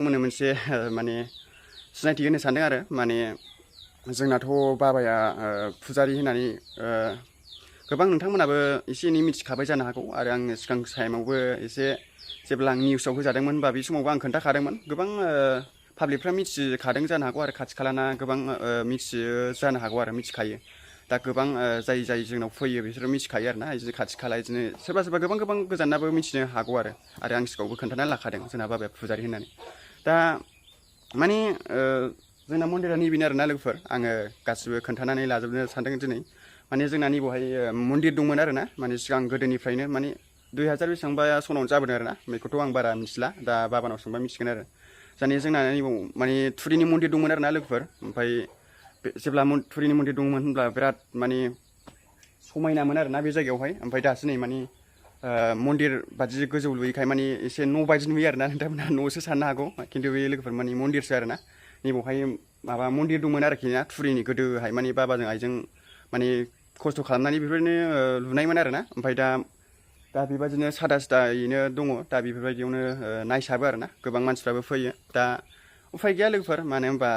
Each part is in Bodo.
मोनो मोनसे माने सिनायथि होनो सानदों आरो माने जोंनाथ' बाबाया फुजारि होननानै गोबां नोंथांमोनाबो एसे एनै मिथिखाबाय जानो हागौ आरो आङो सिगां टाइमावबो एसे जेब्ला आं निउसाव होजादोंमोन बा बे समावबो आं खोन्थाखादोंमोन गोबां पाब्लिकफ्रा मिथिखादों जानो हागौ आरो खाथि खालाना गोबां मिथियो जानो हागौ आरो मिथिखायो दा गोबां जाय जोंनाव फैयो बिसोरो मिथिखायो आरोना बिदिनो खाथि खाला बिदिनो सोरबा गोबां गोजानाबो मिथिनो हागौ आरो आं सिगाङावबो खोन्थानानै लाखादों जोंना बाबाया फुजारि होननानै दा माने जोंना मन्दिरा नैबेनो आरोना लोगोफोर आङो गासिबो खोन्थानानै लाजोबनो सानदों दिनै माने जोंना नैबावहाय मन्दिर दंमोन आरोना माने सिगां गोदोनिफ्रायनो माने 2000 बेसेबांबा सनावनो जाबोदों आरोना बेखौथ' आं बारा मिथिला दा बाबानाव सोंबा मिथिगोन आरो जोंना नैबाव माने थुरिनि मन्दिर दंमोन आरोना लोगोफोर ओमफ्राय जेब्ला थुरिनि मन्दिर दंमोन होनब्ला बिराद माने समायनामोन आरोना बे जायगायावहाय ओमफ्राय दासो नै माने मन्दिर बादि गोजौ लुयैखाय माने एसे न' बायदि नुयो आरोना नोंथांमोना न'सो साननो हागौ खिन्थु बे लोगोफोर माने मन्दिरसो आरोना नैबावहाय माबा मन्दिर दंमोन आरोखि ना थुरिनि गोदोहाय माने बाबाजों आइजों माने खस्थ' खालामनानै बेफोरबायदिनो लुनायमोन आरोना ओमफ्राय दा बेबायदिनो सादा सिदायैनो दङ दा बेफोरबायदियावनो नायसाबो आरोना गोबां मानसिफ्राबो फैयो दा उफाय गैया लोगोफोर मानो होनबा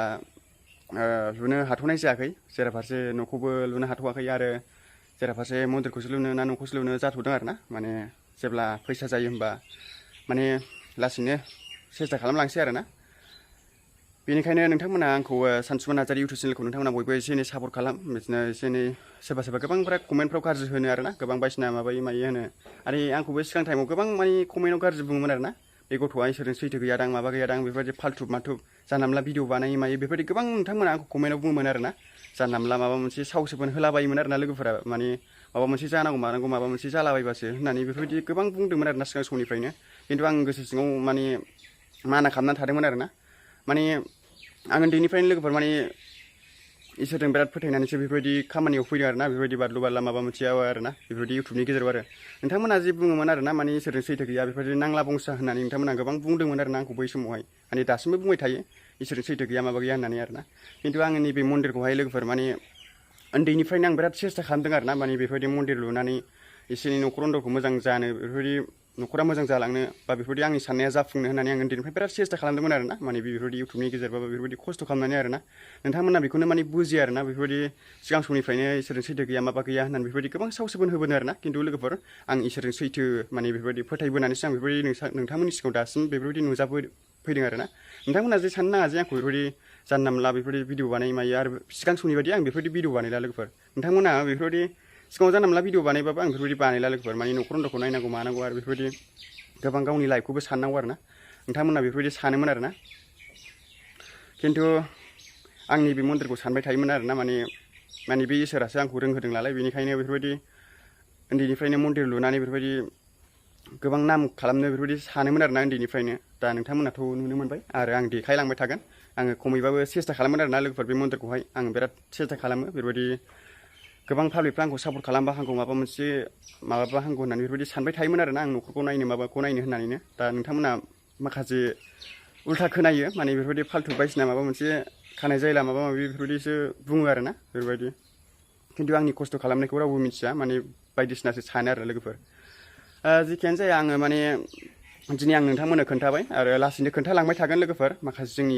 लुनो हाथ'नाय जायाखै जेराफारसे न'खौबो लुनो हाथ'वाखै आरो जेराफारसे मन्दिरखौसो लुनो ना न'खौसो लुनो जाथ'दों आरोना माने जेब्ला फैसा जायो होनबा माने लासैनो सेस्था खालामलांसै आरोना बेनिखायनो नोंथांमोना आंखौ सानसुमा नार्जारि इउटुब चेनेलखौ नोंथांमोना बयबो एसे एनै सापर्ट खालाम बिदिनो एसे एनै सोरबा गोबांफ्रा कमेन्टफ्राव गाज्रि होनो आरोना गोबां बायदिसिना माबायो मायो होनो आरो आंखौबो सिगां टाइमाव गोबां माने कमेन्टआव गाज्रि बुङोमोन आरोना बे गथ'आ इसोरजों सैथो गैयादां माबा गैयादां बेफोरबायदि फाल्थुब माथुब जानला मोनला भिडिअ बानायो मायो बेफोरबायदि गोबां नोंथांमोना आंखौ कमेन्टआव बुङोमोन आरोना जानला मोनला माबा मोनसे सावसोबोन होलाबायोमोन आरोना लोगोफोरा माने माबा मोनसे जानांगौ मानांगौ माबा मोनसे जालाबायबासो होननानै बेफोरबायदि गोबां बुंदोंमोन आरोना सिगां समनिफ्रायनो खिन्थु आं गोसो सिङाव माने माना खालामनानै थादोंमोन आरोना माने आं उन्दैनिफ्रायनो लोगोफोर माने इसोरजों बिराद फोथायनानैसो बेफोरबायदि खामानियाव फैदों आरोना बेफोरबायदि बारलु बारला माबा मोनसे आरोना बेफोरबायदि इउटुबनि गेजेराव आरो नोंथांमोना जे बुङोमोन आरोना माने इसोरजों सैथो गैया बेफोरबायदि नांला बंसा होननानै नोंथांमोना गोबां बुंदोंमोन आरोना आंखौ बै समावहाय माने दासिमबो बुंबाय थायो इसोरजों सैथो गैया माबा गैया होननानै आरोना खिन्थु आङो नैबे मन्दिरखौहाय लोगोफोर माने उन्दैनिफ्रायनो आं बिराद सेस्था खालामदों आरोना माने बेफोरबायदि मन्दिर लुनानै एसे एनै न'खर नन्दरखौ मोजां जानो बेफोरबायदि न'खरा मोजां जालांनो बा बेफोरबायदि आंनि साननाया जाफुंनो होननानै आं उन्दैनिफ्राय बिराद सेस्था खालामदोंमोन आरोना माने बेफोरबायदि इउटुबनि गेजेरबाबो बेफोरबायदि खस्थ' खालामनानै आरोना नोंथांमोना बेखौनो माने बुजियो आरोना बेफोरबायदि सिगां समनिफ्रायनो इसोरजों सैथो गैया माबा गैया होननानै बेफोरबायदि गोबां सावसोबोन होबोदों आरोना खिन्थु लोगोफोर आं इसोरजों सैथो माने बेफोरबायदि फोथायबोनानैसो आं बेफोरबायदि नोंथांमोननि सिगाङाव दासिम बेफोरबायदि नुजाफैदों आरोना नोंथांमोना जे साननो नाङा जे आंखौ बेफोरबायदि जानला मोनला बेफोरबायदि भिडिअ बानाय मायो आरो सिगां समनि बायदि आं बेफोरबायदि भिडिअ बानायला लोगोफोर नोंथांमोना बेफोरबायदि सिगाङाव जानला मोनला भिडिअ बानायबाबो आं बेफोरबायदि बानायला लोगोफोर माने न'खर नन्दरखौ नायनांगौ मानांगौ आरो बेफोरबायदि गोबां गावनि लाइफखौबो साननांगौ आरोना नोंथांमोना बेफोरबायदि सानोमोन आरोना खिन्थु आंनि बे मन्दिरखौ सानबाय थायोमोन आरोना माने बे इसोरासो आंखौ रोंहोदों नालाय बेनिखायनो बेफोरबायदि उन्दैनिफ्रायनो मन्दिर लुनानै बेफोरबायदि गोबां नाम खालामनो बेफोरबायदि सानोमोन आरोना उन्दैनिफ्रायनो दा नोंथांमोनाथ' नुनो मोनबाय आरो आं देखायलांबाय थागोन आङो खमैबाबो सेस्था खालामोन आरोना लोगोफोर बे मन्दिरखौहाय आं बिराद सेस्था खालामो बेफोरबायदि गोबां पाब्लिकफ्रा आंखौ सापर्ट खालामबा हांगौ माबा मोनसे माबाबा हांगौ होननानै बेफोरबायदि सानबाय थायोमोन आरोना आं न'खरखौ नायनो माबाखौ नायनो होननानैनो दा नोंथांमोना माखासे उल्था खोनायो माने बेफोरबायदि फाल्थु बायदिसिना माबा मोनसे खानाय जायला माबा माबि बेफोरबायदिसो बुङो आरोना बेफोरबायदि खिन्थु आंनि खस्थ' खालामनायखौ रावबो मिथिया माने बायदिसिनासो सानो आरो लोगोफोर जिखियानो जाया आङो माने दिनै आं नोंथांमोननो खोन्थाबाय आरो लासैनो खोन्थालांबाय थागोन लोगोफोर माखासे जोंनि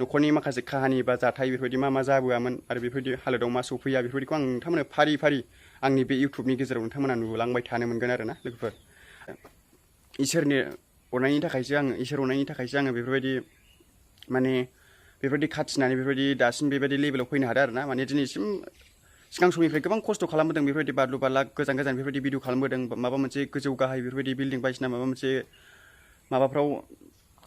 न'खरनि माखासे काहानि बा जाथाय बेफोरबायदि मा जाबोआमोन आरो बेफोरबायदि हालोदाव मा सौफैया बेफोरबायदिखौ आं नोंथांमोननो फारि फारि आंनि बे इउटुबनि गेजेराव नोंथांमोना नुलांबाय थानो मोनगोन आरोना लोगोफोर इसोरनि अननायनि थाखायसो आङो बेफोरबायदि माने बेफोरबायदि खाथिनानै बेफोरबायदि दासिम बेबायदि लेभेलाव फैनो हादों आरोना माने दिनैसिम सिगां समनिफ्राय गोबां खस्थ' खालामबोदों बेफोरबायदि बारलु बारला गोजान बेफोरबायदि भिडिअ खालामबोदों माबा मोनसे गोजौ गाहाय बेफोरबायदि बिल्डिं बायदिसिना माबा मोनसे माबाफ्राव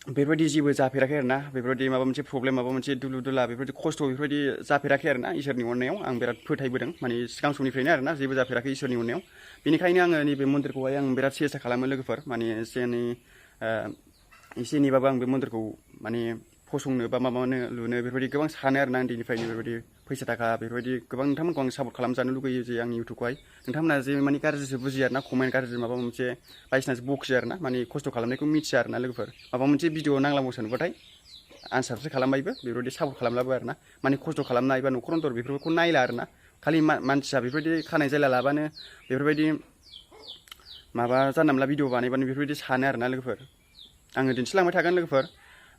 बेफोरबायदि जेबो जाफेराखै आरोना बेफोरबायदि माबा मोनसे प्रब्लेम माबा मोनसे दुलु दुला बेफोरबायदि खस्थ' बेफोरबायदि जाफेराखै आरोना इसोरनि अननायाव आं बिराद फोथायबोदों माने सिगां समनिफ्रायनो आरोना जेबो जाफेराखै इसोरनि अननायाव बेनिखायनो आङो नैबे मन्दिरखौहाय आं बिराद सेस्था खालामो लोगोफोर माने एसे एनैबाबो आं बे मन्दिरखौ माने फसंनो बा माबानो लुनो बेफोरबायदि गोबां सानो आरोना उन्दैनिफ्रायनो बेफोरबायदि फैसा थाखा बेफोरबायदि गोबां नोंथांमोनखौ आं सापर्ट खालामजानो लुगैयो जे आंनि इउटुबखौहाय नोंथांमोना जे माने गाज्रिसो बुजियो आरोना कमेन्ट गाज्रि माबा मोनसे बायदिसिनासो बखियो आरोना माने खस्थ' खालामनायखौ मिथिया आरोना लोगोफोर माबा मोनसे भिडिअ नांलांगौसो नुबाथाय आनसाबसो खालामबायबो बेफोरबायदि सापर्ट खालामलाबो आरोना माने खस्थ' खालामनाय बा न'खर नन्दर बेफोरखौ नायला आरोना खालि मानसिया बेफोरबायदि खानाय जायला लाबानो बेफोरबायदि माबा जानला मोनला भिडिअ बानायबानो बेफोरबायदि सानो आरोना लोगोफोर आङो दिन्थिलांबाय थागोन लोगोफोर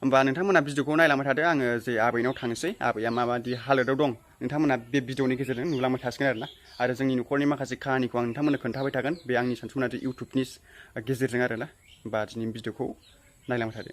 होमबा नोंथांमोना भिडिअखौ नायलांबाय थादो आङो जे आबैनाव थांनोसै आबैया माबायदि हालोदाव दं नोंथांमोना बे भिडिअनि गेजेरजों नुलांबाय थासिगोन आरोना आरो जोंनि न'खरनि माखासे काहानिखौ आं नोंथांमोननो खोन्थाबाय थागोन बे आंनि सानसुमनाय इउटुबनि गेजेरजों आरोना होमबा दिनैनि भिडिअखौ नायलांबाय थादो